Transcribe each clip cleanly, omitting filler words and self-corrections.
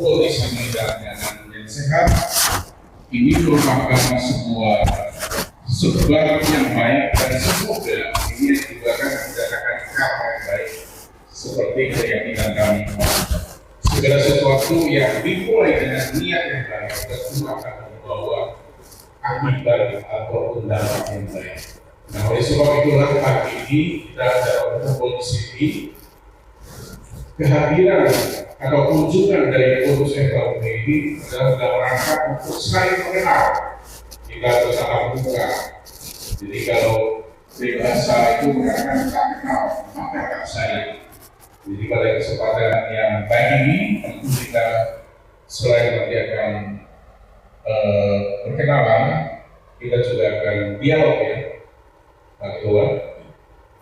berkumpul di sini dalam keadaan yang sehat, ini merupakan sebuah sebab yang baik dan semoga ini juga akan mendatangkan kabar yang baik seperti keyakinan kami. Segala sesuatu yang dimulai dengan niat yang baik tentu akan membawa akibat ataupun dampak yang baik. Nah, oleh sebab itulah hari ini kita dapat berkumpul di sini. Kehadiran atau kunjungan dari pengurus FKUP ini adalah dalam rangka untuk saling mengenal. Kita bersama muka. Jadi kalau bahasa itu mengatakan tak kenal, maka tak sayang. Jadi pada kesempatan yang baik ini, tentu kita selain nanti akan berkenalan, kita juga akan dialog ya, Pak Ketua.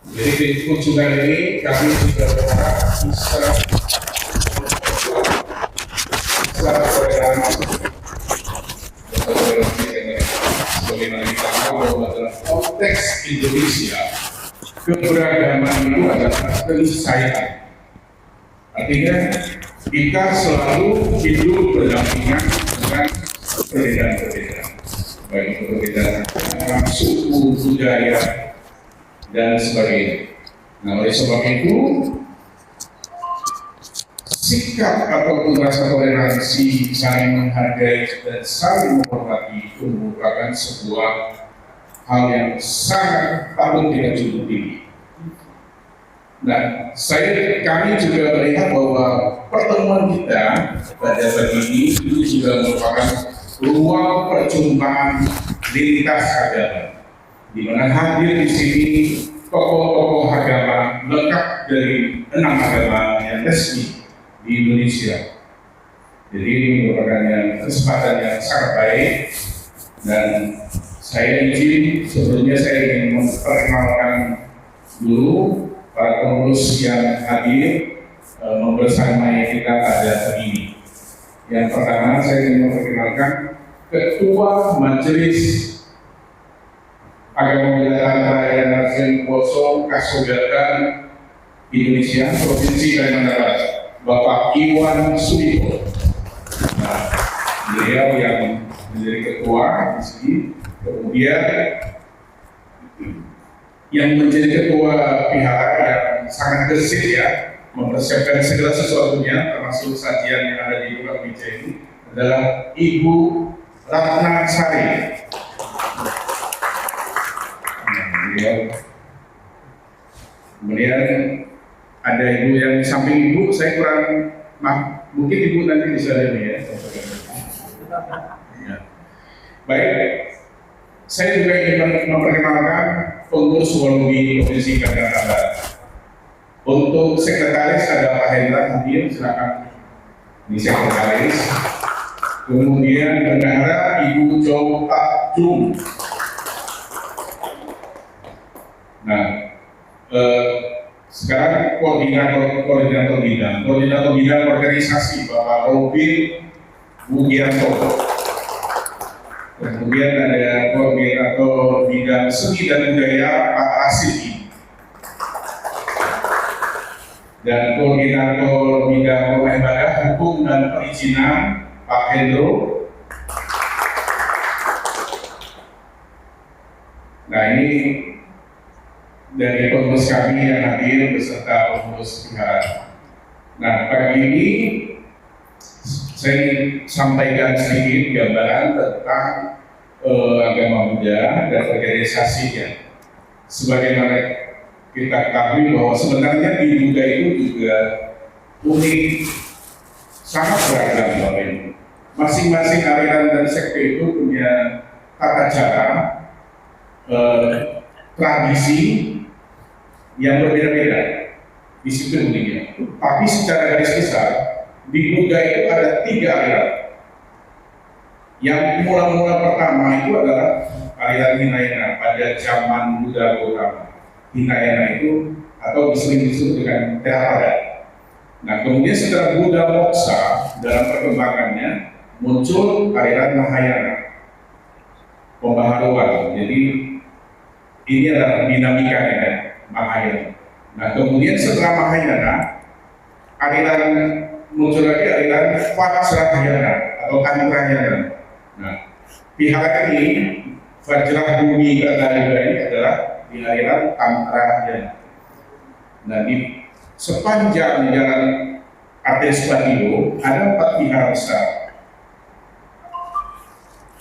Jadi di kunjungan ini kami juga berharap bisa sebagaimana kita tahu bahwa dalam konteks Indonesia keberagaman itu adalah keniscayaan. Artinya kita selalu hidup berdampingan dengan perbedaan-perbedaan, baik itu perbedaan suku, budaya, dan sebagainya. Nah, oleh sebab itu sikap ataupun rasa toleransi, saling menghargai dan saling menghormati itu merupakan sebuah hal yang sangat patut kita juluki. Nah, kami juga melihat bahwa pertemuan kita pada pagi ini itu juga merupakan ruang perjumpaan lintas agama, di mana hadir di sini tokoh-tokoh agama lengkap dari 6 agama yang resmi di Indonesia. Jadi ini merupakan kesempatan yang sangat baik, dan saya izin sebelumnya saya ingin memperkenalkan dulu para pengurus yang hadir membersamai kita pada hari ini. Yang pertama saya ingin memperkenalkan Ketua Majelis Agama Wilayah Raya Nasional Poso Kasogatan Indonesia Provinsi Kalimantan Barat, Bapak Iwan Sudipto. Nah, beliau yang menjadi ketua di sini. Kemudian yang menjadi ketua pihak yang sangat gesit ya, mempersiapkan segala sesuatunya termasuk sajian yang ada di ruang meja ini adalah Ibu Ratna Sari. Kemudian ada ibu yang di samping ibu, saya kurang mungkin ibu nanti bisa lihat ya. Ya. Baik, saya juga ingin memperkenalkan pengurus Wolongi Provinsi Kalimantan Barat. Untuk sekretaris ada Pak Hendra hadir, silakan. Ini sekretaris. Kemudian bendahara Ibu Jo Tak Jung. Nah, sekarang koordinator bidang organisasi Bapak Robin Bugianto. Kemudian ada koordinator bidang seni dan budaya Pak Asidi, dan koordinator bidang rumah ibadah, hukum dan perizinan Pak Hendro. Nah, ini dari pengurus kami yang hadir beserta pengurus pihak. Nah, pagi ini saya sampaikan sedikit gambaran tentang agama Buddha dan organisasinya. Sebagaimana kita ketahui bahwa sebenarnya di Buddha itu juga unik, sangat beragam Bapak Ibu. Masing-masing aliran dan sekte itu punya tata cara, tradisi yang berbeda-beda, disiplin uniknya. Tapi secara garis besar di Buddha itu ada 3 aliran. Yang mula-mula pertama itu adalah aliran Hinayana pada zaman Buddha Gautama. Hinayana itu atau sering disebut dengan Theravada. Nah, kemudian setelah Buddha Moksa dalam perkembangannya muncul aliran Mahayana, pembaharuan. Jadi ini adalah dinamikanya Mahayana. Nah, kemudian setelah Mahayana aliran muncul lagi aliran Vajrayana atau Tantrayana. Nah, pihak ini Vajra Bumi Gandharva ini adalah di aliran Tantrayana. Nah, di sepanjang jalan Ates Batio ada 4 pihak besar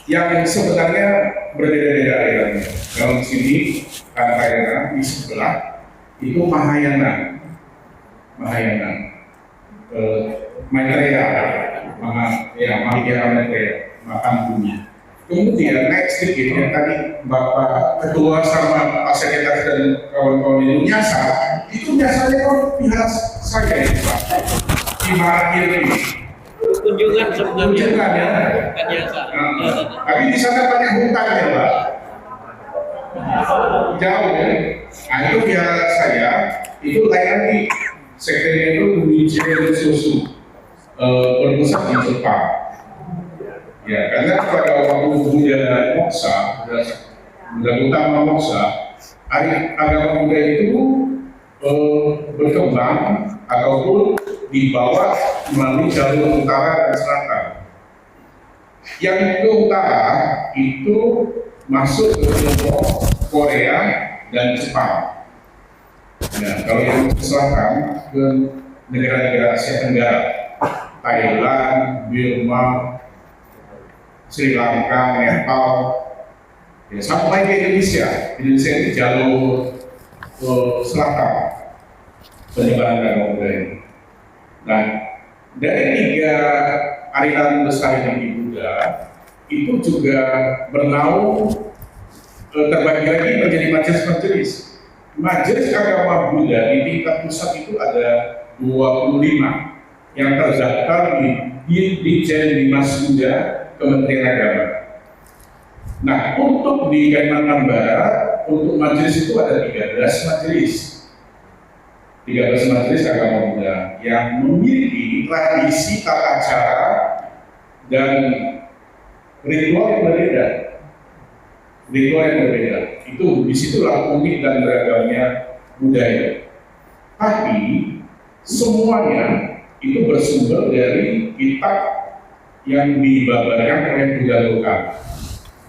yang sebenarnya berbeda-beda alirannya. Kalau di sini Tantrayana, di sebelah itu Mahayana, Maitreya, Maitreya, makam bumi. Kemudian naik sedikit yang tadi Bapak Ketua sama Pak Sekretaris dan kawan-kawan itu nyasar, itu nyasarnya kalau pihak saya itu Pak, di Mahathir ini. Kunjungan sebenarnya. Kunjungan ya. Tapi di sana banyak hutan ya Pak. Jauh ya. Nah itu pihak saya, itu lain lagi. Sekretariat itu mengincar susu berpusat di Jepang. Ya, karena pada waktu Buddha Moksa, Buddha utama Moksa, agama Buddha itu berkembang ataupun dibawa melalui jalur utara dan selatan. Yang ke utara itu masuk ke Tiongkok, Korea, dan Jepang. Nah, kalau yang ke selatan ke negara-negara Asia Tenggara, Thailand, Burma, Sri Lanka, Nepal, ya, sampai ke Indonesia. Indonesia ini jalur selatan penyebaran agama Buddha ini. Nah, dari 3 aliran besar yang di Buddha itu juga bernaung terbagi lagi menjadi majelis-majelis. Majelis agama Buddha di tingkat pusat itu ada 25 yang terdaftar di Ditjen Dinas Buddha Kementerian Agama. Nah, untuk di Kalimantan Barat, untuk majelis itu ada 13 majelis. 13 majelis agama Buddha yang memiliki tradisi tata cara dan ritual yang berbeda. Itu disitulah unik dan beragamnya budaya. Tapi semuanya itu bersumber dari kitab yang dibabarkan oleh Buddha lokal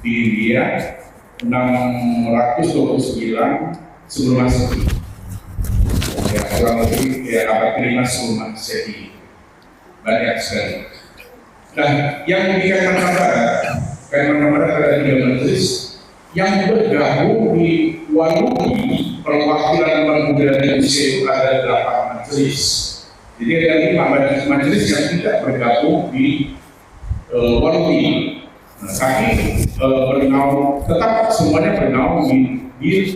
di India 629 sebelum Masehi. Ya, kurang lebih ya, abad ke-5 sebelum Masehi. Banyak sekali. Nah, yang di Kalimantan Barat ada 3 majelis yang bergabung di Walumi. Perwakilan umat Buddha di Indonesia itu ada 8 majelis. Jadi ada 5 majelis yang tidak bergabung di Walumi. Nah, tapi tetap semuanya bernaung di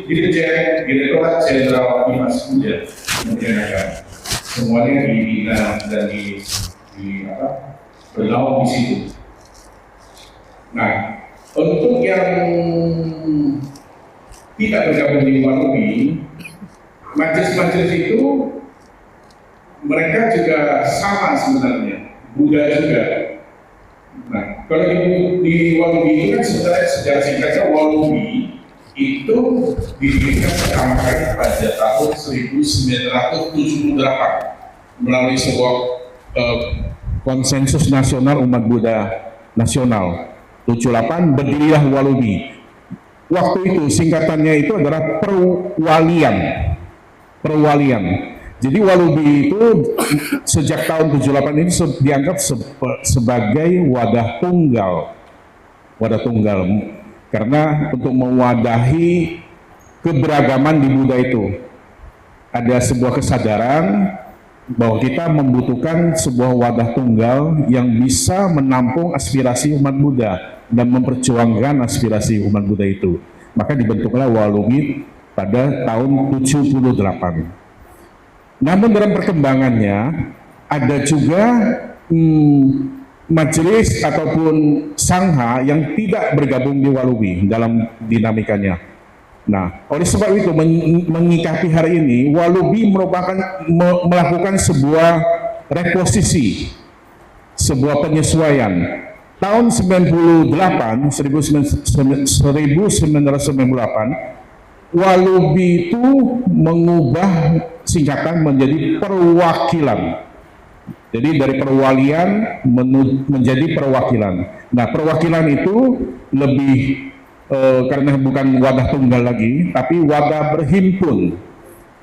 Direktorat Jenderal Dinas Buddha Kementerian Agama. Semuanya dibina dan bernaung di situ. Nah, untuk yang tidak bergabung di Walumi, majelis-majelis itu mereka juga sama sebenarnya, Buddha juga. Nah, kalau di Walumi itu kan secara singkatnya Walumi itu didirikan pertama kali pada tahun 1978 melalui sebuah konsensus nasional umat Buddha nasional. 78 berdirilah Walumi. Waktu itu singkatannya itu adalah perwalian. Jadi Walumi itu sejak tahun 78 ini dianggap sebagai wadah tunggal karena untuk mewadahi keberagaman di Buddha itu ada sebuah kesadaran bahwa kita membutuhkan sebuah wadah tunggal yang bisa menampung aspirasi umat Buddha dan memperjuangkan aspirasi umat Buddha itu. Maka dibentuklah Walumi pada tahun 78. Namun dalam perkembangannya ada juga majelis ataupun sangha yang tidak bergabung di Walumi dalam dinamikanya. Nah, oleh sebab itu menyikapi hari ini, Walumi melakukan sebuah reposisi, sebuah penyesuaian. Tahun 1998, Walumi itu mengubah singkatan menjadi perwakilan. Jadi dari perwalian menjadi perwakilan. Nah, perwakilan itu lebih karena bukan wadah tunggal lagi, tapi wadah berhimpun.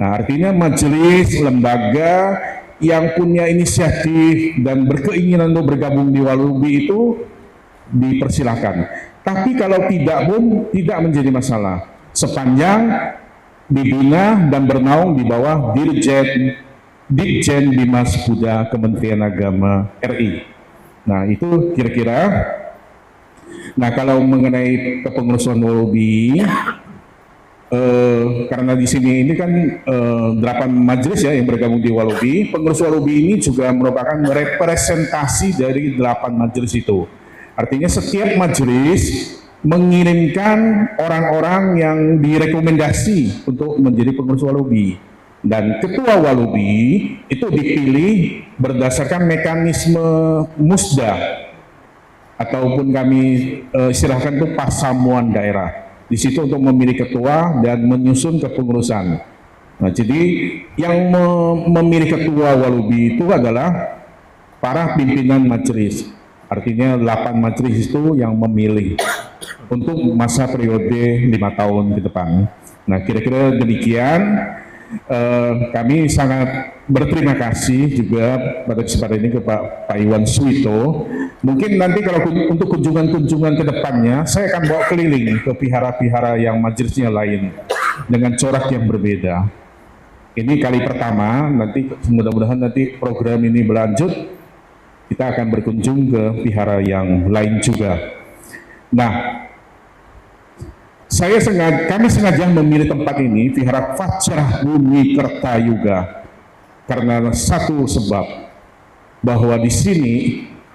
Nah, artinya majelis, lembaga yang punya inisiatif dan berkeinginan untuk bergabung di Walubi itu dipersilakan. Tapi kalau tidak pun tidak menjadi masalah, sepanjang dibina dan bernaung di bawah Ditjen Bimas Buddha Kementerian Agama RI. Nah, itu kira-kira. Nah, kalau mengenai kepengurusan Walubi, karena di sini ini kan 8 majelis ya yang bergabung di Walubi. Pengurus Walubi ini juga merupakan representasi dari 8 majelis itu. Artinya setiap majelis mengirimkan orang-orang yang direkomendasi untuk menjadi pengurus Walubi. Dan ketua Walubi itu dipilih berdasarkan mekanisme musda, ataupun kami istilahkan itu pasamuan daerah. Di situ untuk memilih ketua dan menyusun kepengurusan. Nah, jadi yang memilih ketua Walubi itu adalah para pimpinan majelis. Artinya 8 majelis itu yang memilih untuk masa periode 5 tahun ke depan. Nah, kira-kira demikian. Kami sangat berterima kasih juga pada kesempatan ini ke Pak Iwan Suwito. Mungkin nanti kalau untuk kunjungan-kunjungan ke depannya, saya akan bawa keliling ke vihara-vihara yang majelisnya lain dengan corak yang berbeda. Ini kali pertama, nanti mudah-mudahan nanti program ini berlanjut, kita akan berkunjung ke vihara yang lain juga. Nah, kami sengaja memilih tempat ini, Vihara Vajra Bumi Kertayuga, karena satu sebab, bahwa di sini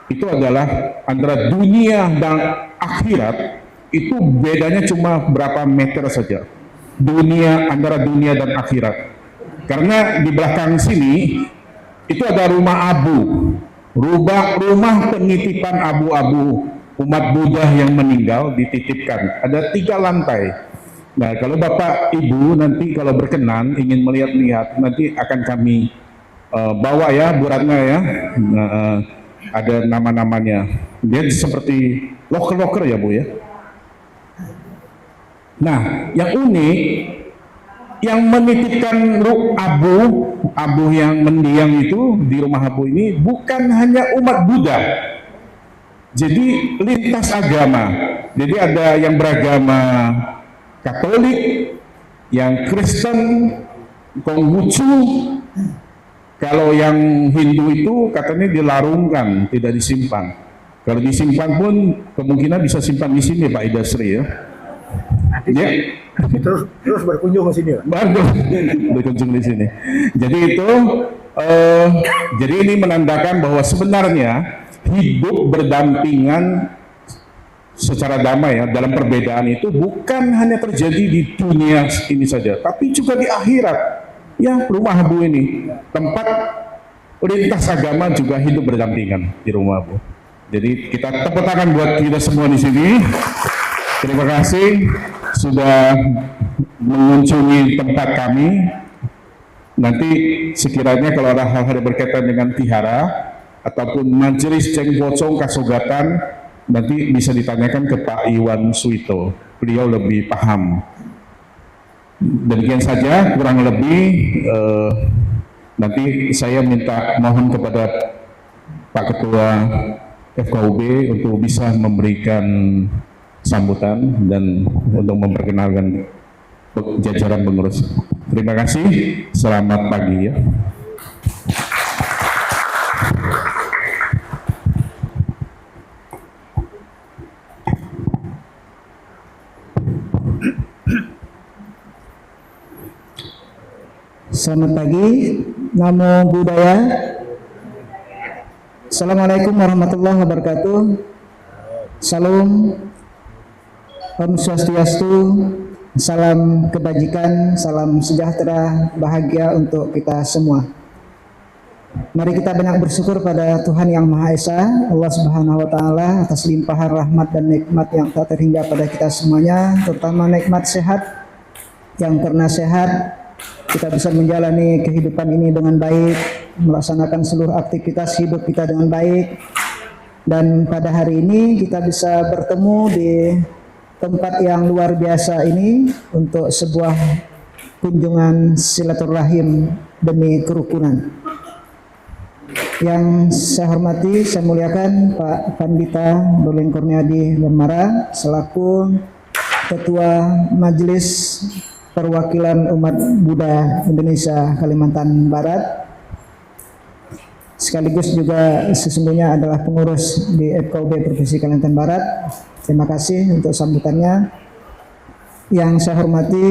itu adalah antara dunia dan akhirat, itu bedanya cuma berapa meter saja. Antara dunia dan akhirat. Karena di belakang sini, itu ada rumah abu, rumah penitipan abu-abu umat Buddha yang meninggal dititipkan. Ada 3 lantai. Nah, kalau Bapak Ibu nanti kalau berkenan ingin melihat-lihat, nanti akan kami bawa ya Bu Ratna ya. Ada nama-namanya. Dia seperti loker-loker ya Bu ya. Nah, yang unik, yang menitipkan abu yang mendiang itu di rumah abu ini bukan hanya umat Buddha. Jadi lintas agama. Jadi ada yang beragama Katolik, yang Kristen, Konghucu. Kalau yang Hindu itu katanya dilarungkan, tidak disimpan. Kalau disimpan pun kemungkinan bisa simpan di sini Pak Idasri ya. Ya. Terus berkunjung ke sini ya? Baru berkunjung di sini. Jadi itu, jadi ini menandakan bahwa sebenarnya hidup berdampingan secara damai ya dalam perbedaan itu bukan hanya terjadi di dunia ini saja, tapi juga di akhirat. Ya, rumah abu ini tempat lintas agama juga hidup berdampingan di rumah abu. Jadi kita tepuk tangan buat kita semua di sini. Terima kasih sudah mengunjungi tempat kami. Nanti sekiranya kalau ada hal-hal yang berkaitan dengan vihara ataupun majelis Ceng Pocong Kasogatan, nanti bisa ditanyakan ke Pak Iwan Suwito. Beliau lebih paham. Demikian saja kurang lebih. Nanti saya mohon kepada Pak Ketua FKUB untuk bisa memberikan sambutan dan untuk memperkenalkan jajaran pengurus. Terima kasih. Selamat pagi ya. Selamat pagi, Namo Buddhaya. Assalamualaikum warahmatullahi wabarakatuh. Salam, Om Swastiastu, salam kebajikan, salam sejahtera, bahagia untuk kita semua. Mari kita banyak bersyukur pada Tuhan Yang Maha Esa, Allah Subhanahu wa Ta'ala, atas limpahan rahmat dan nikmat yang tak terhingga pada kita semuanya, terutama nikmat sehat, yang karena sehat kita bisa menjalani kehidupan ini dengan baik, melaksanakan seluruh aktivitas hidup kita dengan baik. Dan pada hari ini kita bisa bertemu di tempat yang luar biasa ini untuk sebuah kunjungan silaturahim demi kerukunan. Yang saya hormati, saya muliakan Pak Pandita Doleng Kurniadi Lemara selaku Ketua Majelis Perwakilan Umat Buddha Indonesia Kalimantan Barat, sekaligus juga sesungguhnya adalah pengurus di FKUB Provinsi Kalimantan Barat. Terima kasih untuk sambutannya. Yang saya hormati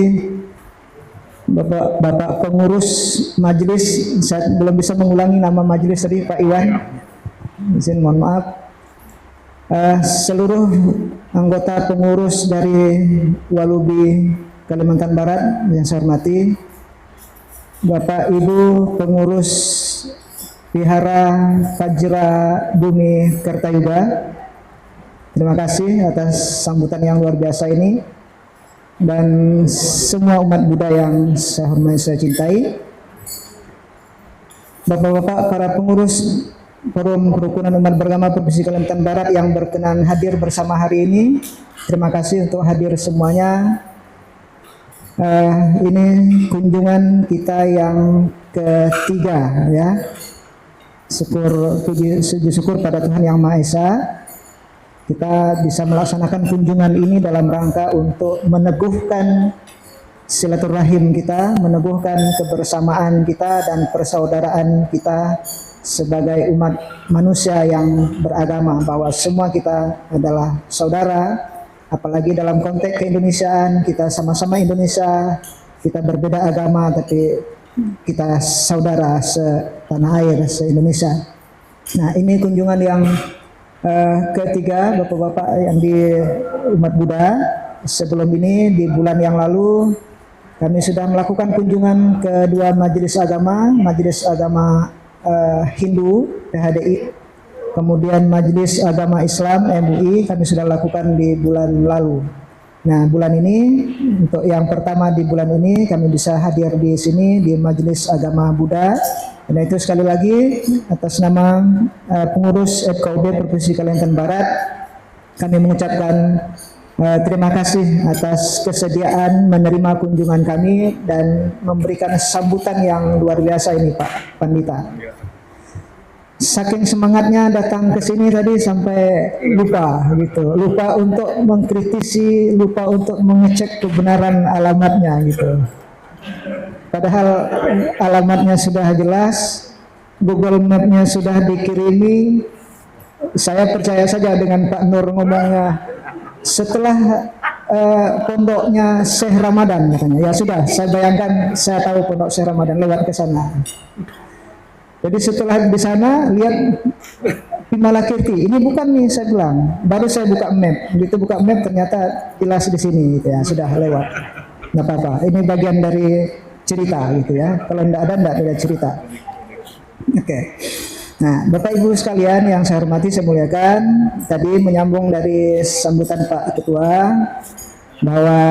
Bapak pengurus majelis, saya belum bisa mengulangi nama majelis tadi, Pak Iwan, izin mohon maaf. Seluruh anggota pengurus dari Walubi Kalimantan Barat yang saya hormati, Bapak Ibu pengurus Vihara Vajra Bumi Kertayuga, terima kasih atas sambutan yang luar biasa ini, dan semua umat Buddha yang saya hormati, saya cintai. Bapak-bapak para pengurus Forum Kerukunan Umat Beragama Provinsi Kalimantan Barat yang berkenan hadir bersama hari ini, terima kasih untuk hadir semuanya. Ini kunjungan kita yang ketiga ya. Puji syukur pada Tuhan Yang Maha Esa, kita bisa melaksanakan kunjungan ini dalam rangka untuk meneguhkan silaturahim kita, meneguhkan kebersamaan kita dan persaudaraan kita sebagai umat manusia yang beragama, bahwa semua kita adalah saudara, apalagi dalam konteks keindonesiaan, kita sama-sama Indonesia, kita berbeda agama tapi kita saudara setanah air, se-Indonesia. Nah, ini kunjungan yang ketiga Bapak-bapak yang di umat Buddha. Sebelum ini di bulan yang lalu kami sudah melakukan kunjungan ke dua majelis agama Hindu PHDI, kemudian majelis agama Islam MUI kami sudah lakukan di bulan lalu. Nah, bulan ini untuk yang pertama di bulan ini kami bisa hadir di sini di Majelis Agama Buddha. Dan itu sekali lagi atas nama pengurus FKUB Provinsi Kalimantan Barat kami mengucapkan terima kasih atas kesediaan menerima kunjungan kami dan memberikan sambutan yang luar biasa ini Pak Pandita. Saking semangatnya datang ke sini tadi sampai lupa untuk mengkritisi, lupa untuk mengecek kebenaran alamatnya gitu. Padahal alamatnya sudah jelas, Google Map-nya sudah dikirimi. Saya percaya saja dengan Pak Nur ngomongnya setelah pondoknya Syekh Ramadan katanya. Ya sudah, saya bayangkan saya tahu pondok Syekh Ramadan lewat ke sana. Jadi setelah di sana lihat Pimalakirti, ini bukan nih saya bilang, baru saya buka map, begitu buka map ternyata jelas di sini gitu ya, sudah lewat, nggak apa-apa. Ini bagian dari cerita gitu ya, kalau tidak ada cerita. Oke. Nah, Bapak Ibu sekalian yang saya hormati, saya muliakan, tadi menyambung dari sambutan Pak Ketua bahwa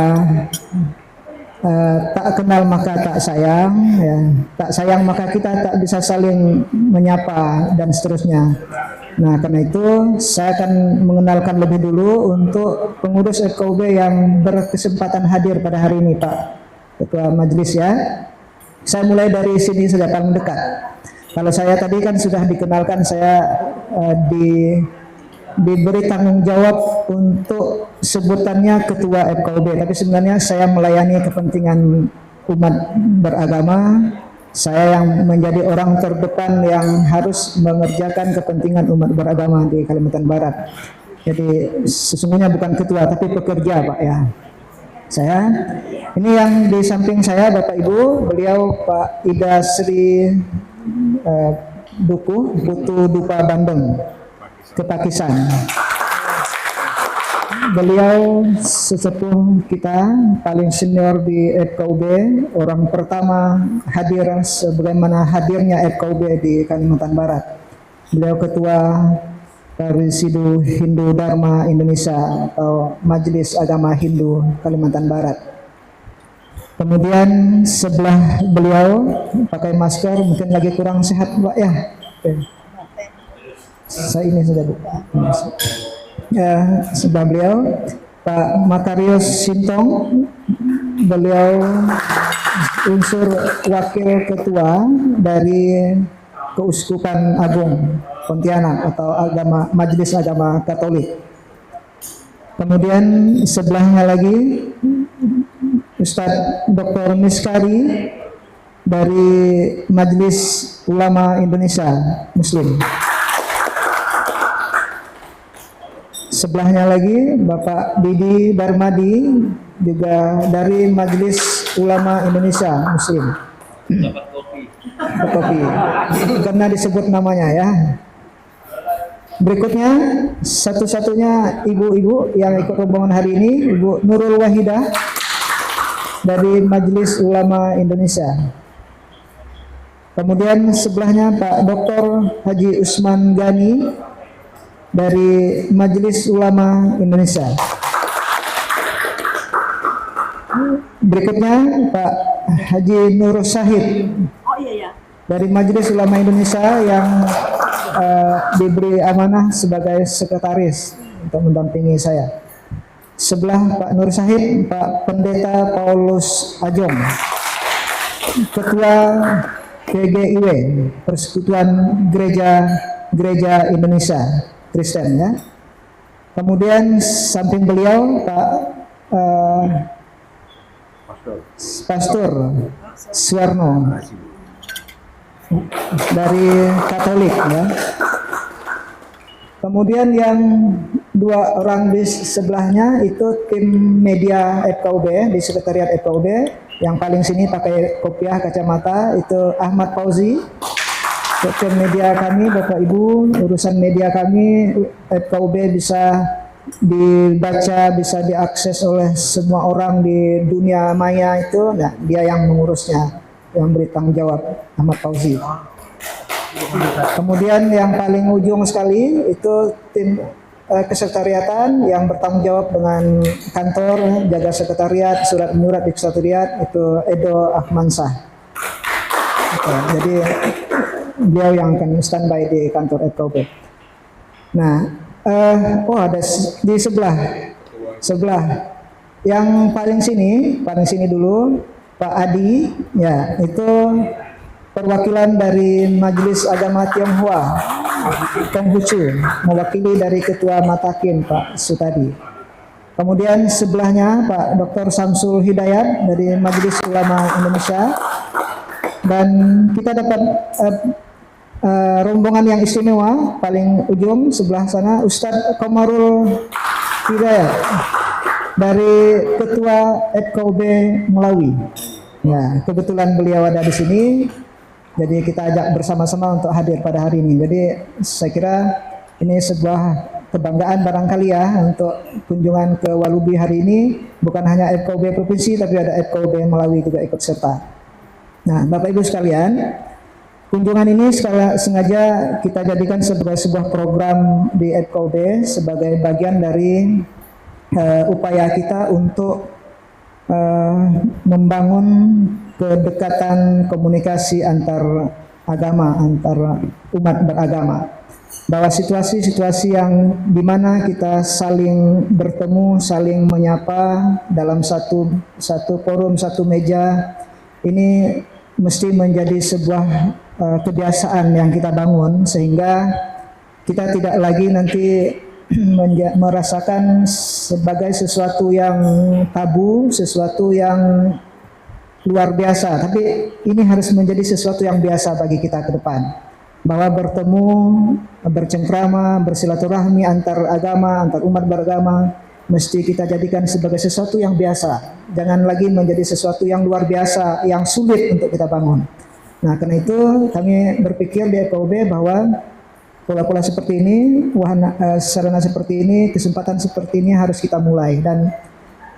tak kenal maka tak sayang, ya. Tak sayang maka kita tak bisa saling menyapa dan seterusnya. Nah, karena itu saya akan mengenalkan lebih dulu untuk pengurus FKUB yang berkesempatan hadir pada hari ini, Pak Ketua Majelis ya. Saya mulai dari sini saja paling dekat. Kalau saya tadi kan sudah dikenalkan, saya diberi tanggung jawab untuk sebutannya Ketua FKUB, tapi sebenarnya saya melayani kepentingan umat beragama. Saya yang menjadi orang terdepan yang harus mengerjakan kepentingan umat beragama di Kalimantan Barat. Jadi sesungguhnya bukan ketua tapi pekerja Pak ya. Saya ini yang di samping saya Bapak Ibu, beliau Pak Ida Sri Duku Putu Dupa Bandeng Kepakisan. Beliau sesepuh kita paling senior di FKUB, orang pertama hadir sebagaimana hadirnya FKUB di Kalimantan Barat. Beliau ketua Parisidu Hindu Dharma Indonesia atau Majelis Agama Hindu Kalimantan Barat. Kemudian sebelah beliau pakai masker, mungkin lagi kurang sehat Pak ya. Oke. Saya ini sudah Bu. Ya, sebelah beliau Pak Makarius Sintong, beliau unsur wakil ketua dari Keuskupan Agung Pontianak atau Majelis Agama Katolik. Kemudian sebelahnya lagi Ustadz Dr. Miskari dari Majelis Ulama Indonesia Muslim. Sebelahnya lagi Bapak Didi Darmadi juga dari Majelis Ulama Indonesia Muslim. dapat kopi. Kopi. Karena disebut namanya ya. Berikutnya satu-satunya ibu-ibu yang ikut rombongan hari ini, Ibu Nurul Wahidah dari Majelis Ulama Indonesia. Kemudian sebelahnya Pak Dr. Haji Usman Gani dari Majelis Ulama Indonesia. Berikutnya Pak Haji Nur Syahid dari Majelis Ulama Indonesia yang diberi amanah sebagai sekretaris untuk mendampingi saya. Sebelah Pak Nur Syahid, Pak Pendeta Paulus Ajong, Ketua PGIW, Persekutuan Gereja Indonesia Kristen ya. Kemudian samping beliau Pak Pastor Suwarno dari Katolik ya. Kemudian yang dua orang di sebelahnya itu tim media FKUB di sekretariat FKUB. Yang paling sini pakai kopiah kacamata itu Ahmad Fauzi. Tim media kami, Bapak Ibu, urusan media kami FKUB bisa dibaca, bisa diakses oleh semua orang di dunia maya itu. Nah, dia yang mengurusnya, yang beri tanggung jawab, Ahmad Fauzi. Kemudian yang paling ujung sekali itu tim kesekretariatan yang bertanggung jawab dengan kantor, jaga sekretariat, surat menyurat di sekretariat itu Edo Ahmansah. Oke, jadi beliau yang akan standby di kantor FKUB. Nah, ada di sebelah yang paling sini dulu Pak Adi, ya itu perwakilan dari Majelis Agama Tionghoa, Konghucu, mewakili dari Ketua Matakin Pak Sutadi. Kemudian sebelahnya Pak Dr. Samsul Hidayat dari Majelis Ulama Indonesia. Dan kita dapat rombongan yang istimewa, paling ujung sebelah sana Ustadz Komarul Hidayat dari Ketua FKUB Melawi. Ya, kebetulan beliau ada di sini. Jadi kita ajak bersama-sama untuk hadir pada hari ini. Jadi saya kira ini sebuah kebanggaan barangkali ya untuk kunjungan ke Walubi hari ini. Bukan hanya FKUB Provinsi tapi ada FKUB Melawi juga ikut serta. Nah Bapak Ibu sekalian, kunjungan ini sengaja kita jadikan sebagai sebuah program di FKUB sebagai bagian dari upaya kita untuk membangun kedekatan komunikasi antar agama, antar umat beragama. Bahwa situasi-situasi yang dimana kita saling bertemu, saling menyapa dalam satu forum, satu meja, ini mesti menjadi sebuah kebiasaan yang kita bangun sehingga kita tidak lagi nanti merasakan sebagai sesuatu yang tabu, sesuatu yang luar biasa, tapi ini harus menjadi sesuatu yang biasa bagi kita ke depan. Bahwa bertemu, bercengkrama, bersilaturahmi antar agama, antar umat beragama, mesti kita jadikan sebagai sesuatu yang biasa. Jangan lagi menjadi sesuatu yang luar biasa, yang sulit untuk kita bangun. Nah, karena itu kami berpikir di FKUB bahwa pola-pola seperti ini, wahana sarana seperti ini, kesempatan seperti ini harus kita mulai.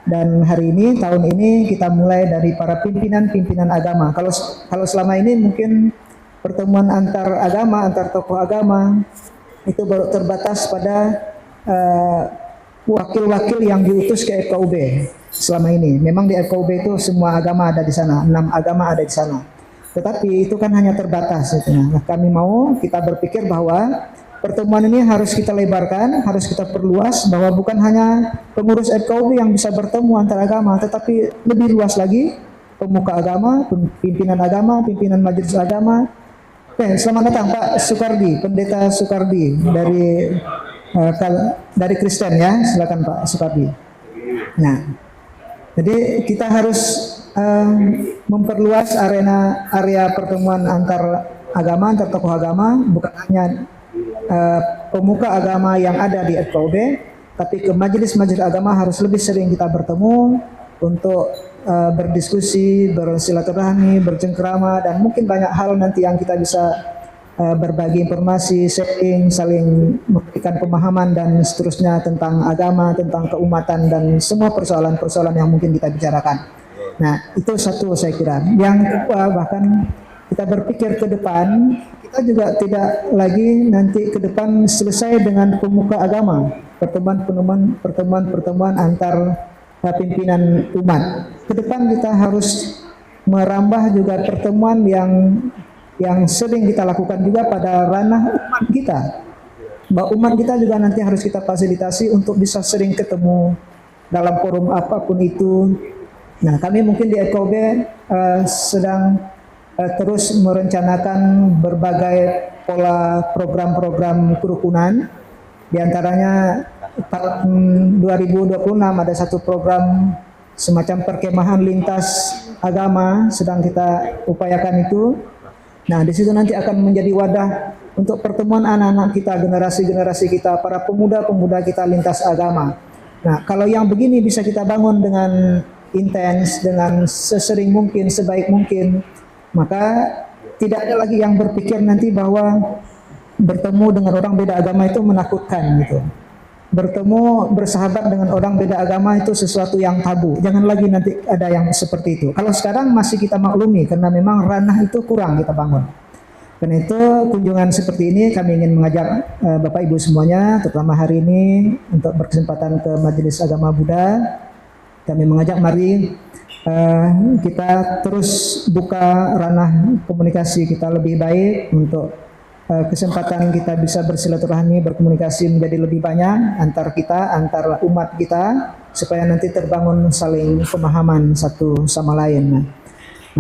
Dan hari ini, tahun ini kita mulai dari para pimpinan agama. Kalau selama ini mungkin pertemuan antar agama, antar tokoh agama itu baru terbatas pada wakil-wakil yang diutus ke FKUB selama ini. Memang di FKUB itu semua agama ada di sana, 6 agama ada di sana. Tetapi itu kan hanya terbatas. Gitu. Nah, kami kita berpikir bahwa pertemuan ini harus kita lebarkan, harus kita perluas, bahwa bukan hanya pengurus FKUB yang bisa bertemu antar agama, tetapi lebih luas lagi, pemuka agama, pimpinan majelis agama. Oke, selamat datang Pak Sukardi, Pendeta Sukardi dari Kristen ya, silakan Pak Sukardi. Nah, jadi kita harus memperluas area pertemuan antar agama, antar tokoh agama, bukan hanya pemuka agama yang ada di FKUB, tapi ke majelis-majelis agama harus lebih sering kita bertemu untuk berdiskusi, bersilaturahmi, bercengkrama, dan mungkin banyak hal nanti yang kita bisa berbagi informasi, sharing, saling memberikan pemahaman dan seterusnya tentang agama, tentang keumatan, dan semua persoalan-persoalan yang mungkin kita bicarakan. Nah, itu satu saya kira. Yang kedua, bahkan kita berpikir ke depan, kita juga tidak lagi nanti ke depan selesai dengan pemuka agama, pertemuan antar pimpinan umat. Ke depan kita harus merambah juga pertemuan yang sering kita lakukan juga pada ranah umat kita. Bahwa umat kita juga nanti harus kita fasilitasi untuk bisa sering ketemu dalam forum apapun itu. Nah, kami mungkin di FKUB sedang terus merencanakan berbagai pola program-program kerukunan. Di antaranya tahun 2026 ada satu program semacam perkemahan lintas agama sedang kita upayakan itu. Nah, di situ nanti akan menjadi wadah untuk pertemuan anak-anak kita, generasi-generasi kita, para pemuda-pemuda kita lintas agama. Nah, kalau yang begini bisa kita bangun dengan intens, dengan sesering mungkin, sebaik mungkin, maka tidak ada lagi yang berpikir nanti bahwa bertemu dengan orang beda agama itu menakutkan gitu. Bertemu, bersahabat dengan orang beda agama itu sesuatu yang tabu. Jangan lagi nanti ada yang seperti itu. Kalau sekarang masih kita maklumi karena memang ranah itu kurang kita bangun. Karena itu kunjungan seperti ini kami ingin mengajak Bapak Ibu semuanya, terutama hari ini untuk berkesempatan ke Majelis Agama Buddha. Kami mengajak mari kita terus buka ranah komunikasi kita lebih baik untuk kesempatan kita bisa bersilaturahmi, berkomunikasi menjadi lebih banyak antar kita, antar umat kita, supaya nanti terbangun saling pemahaman satu sama lain.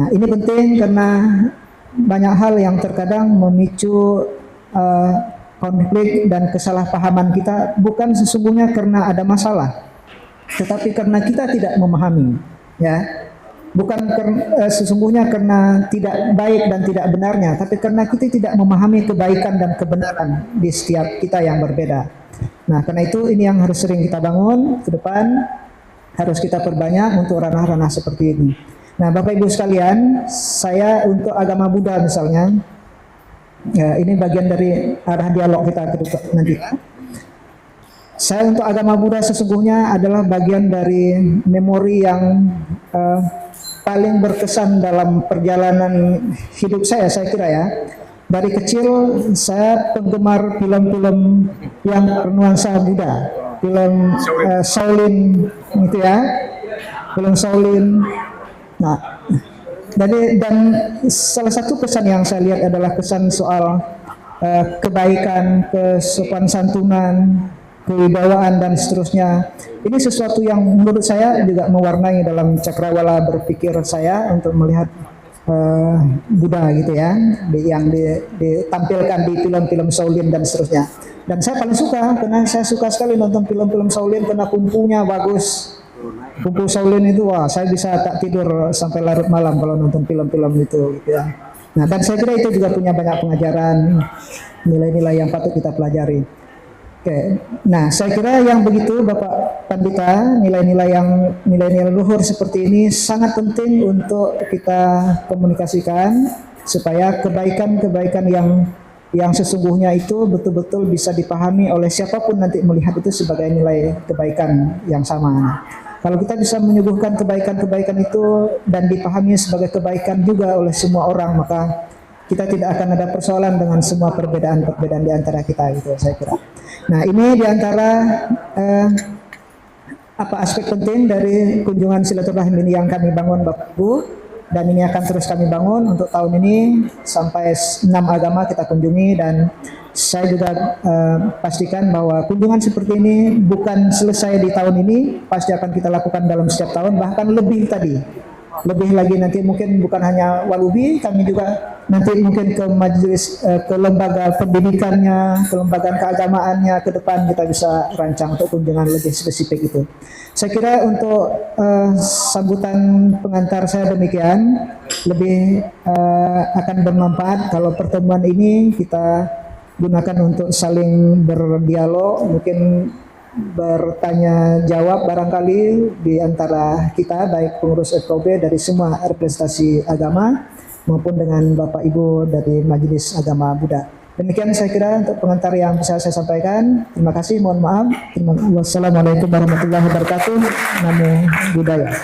Nah, ini penting karena banyak hal yang terkadang memicu konflik dan kesalahpahaman kita bukan sesungguhnya karena ada masalah, tetapi karena kita tidak memahami, ya. Bukan sesungguhnya karena tidak baik dan tidak benarnya, tapi karena kita tidak memahami kebaikan dan kebenaran di setiap kita yang berbeda. Nah, karena itu ini yang harus sering kita bangun ke depan, harus kita perbanyak untuk ranah-ranah seperti ini. Nah, Bapak Ibu sekalian, saya untuk agama Buddha misalnya, ya, ini bagian dari arah dialog kita ke depan nanti. Saya untuk agama Buddha sesungguhnya adalah bagian dari memori yang paling berkesan dalam perjalanan hidup saya kira ya. Dari kecil saya penggemar film-film yang bernuansa Buddha, film Shaolin gitu ya, film Shaolin. Nah, dan salah satu pesan yang saya lihat adalah pesan soal kebaikan, kesopan santunan, kewibawaan dan seterusnya. Ini sesuatu yang menurut saya juga mewarnai dalam cakrawala berpikir saya untuk melihat Buddha gitu ya, yang ditampilkan di film-film Shaolin dan seterusnya. Dan saya paling suka karena saya suka sekali nonton film-film Shaolin karena kumpunya bagus. Kumpu Shaolin itu wah, saya bisa tak tidur sampai larut malam kalau nonton film-film itu gitu ya. Nah, dan saya kira itu juga punya banyak pengajaran, nilai-nilai yang patut kita pelajari. Oke, nah saya kira yang begitu Bapak Pandita, nilai-nilai luhur seperti ini sangat penting untuk kita komunikasikan supaya kebaikan-kebaikan yang sesungguhnya itu betul-betul bisa dipahami oleh siapapun nanti melihat itu sebagai nilai kebaikan yang sama. Kalau kita bisa menyuguhkan kebaikan-kebaikan itu dan dipahami sebagai kebaikan juga oleh semua orang, maka kita tidak akan ada persoalan dengan semua perbedaan-perbedaan di antara kita gitu saya kira. Nah, ini di antara apa aspek penting dari kunjungan silaturahim ini yang kami bangun Bapak Ibu, dan ini akan terus kami bangun untuk tahun ini sampai 6 agama kita kunjungi. Dan saya juga pastikan bahwa kunjungan seperti ini bukan selesai di tahun ini, pasti akan kita lakukan dalam setiap tahun, bahkan lebih tadi. Lebih lagi nanti mungkin bukan hanya Walubi, kami juga nanti mungkin ke majelis, ke lembaga pendidikannya, ke lembaga keagamaannya, ke depan kita bisa rancang untuk kunjungan lebih spesifik itu. Saya kira untuk sambutan pengantar saya demikian, lebih akan bermanfaat kalau pertemuan ini kita gunakan untuk saling berdialog, mungkin bertanya jawab barangkali di antara kita, baik pengurus FKUB dari semua representasi agama maupun dengan Bapak Ibu dari Majelis Agama Buddha. Demikian saya kira untuk pengantar yang bisa saya sampaikan. Terima kasih, mohon maaf. Wassalamualaikum warahmatullahi wabarakatuh. Namo Buddhaya.